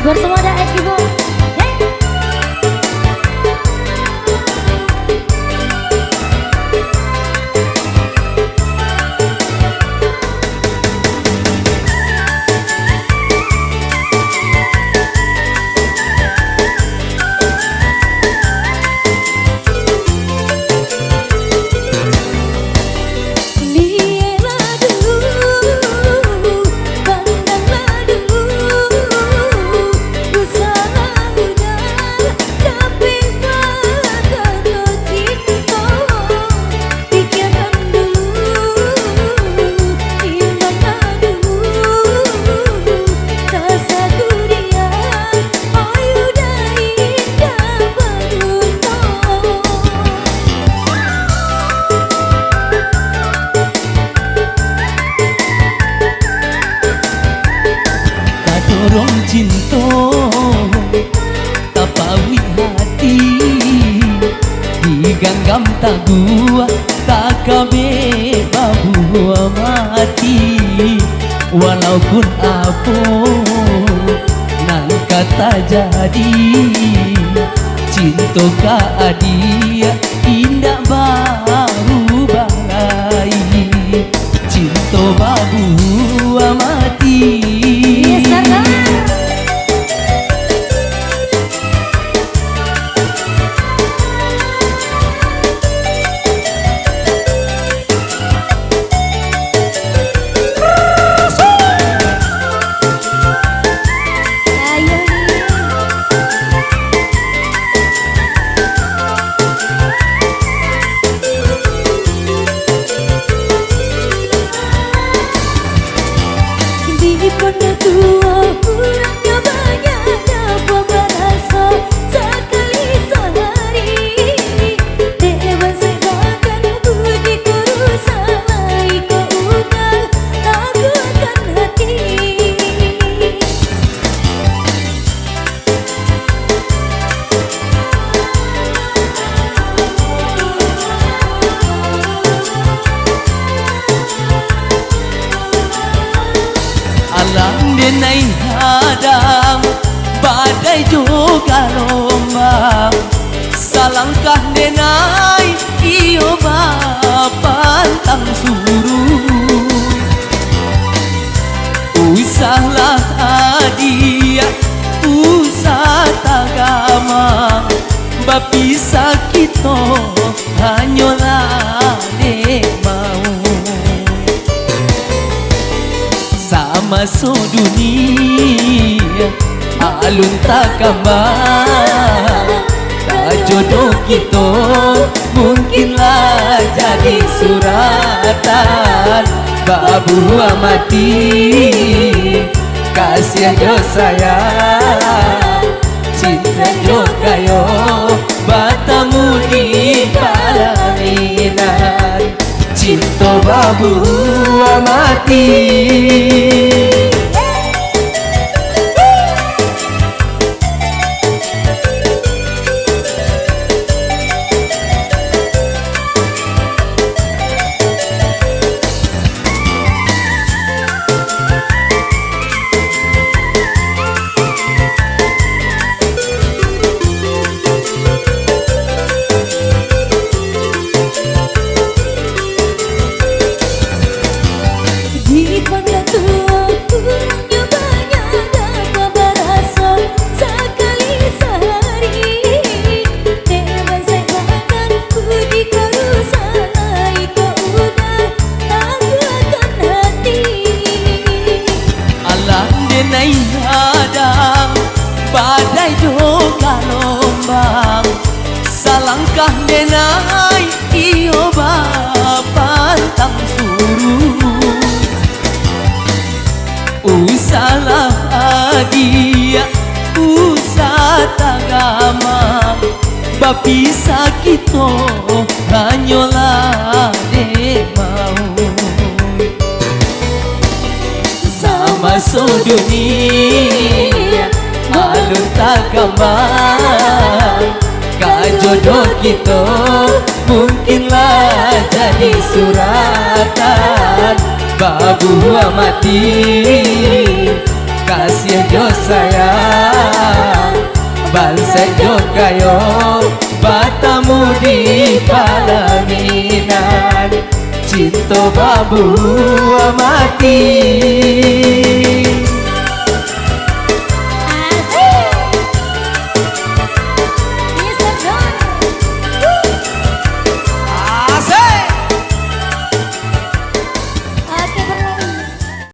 Bersama Daek Ibu. Dorong cinta tapawi hati diganggam tagua tak kabe babu mati walaupun apa nan kata jadi cinta ka adia indah baru balai cinta babu mati. Alam denai hadang badai juga lombang salangkah denai iyo bapantang suruh usahlah adia usah tagama bapisa kita hanyalah dek mau masuk dunia alun tak gambar tak jodoh kita mungkinlah jadi suratan babu mati kasih jo sayang cinta jo kayo batamu di palaminan cinta babu mati. Badai juga lombang salangkah denai iyo bapantang suruh usahlah adia usah tagama bapisa kita hanyalah dek mau sama dunia alun tak gambar kajodoh kita mungkinlah jadi suratan babu mati kasih jo sayang Bansejo kayo batamu di palaminan, cinta babu mati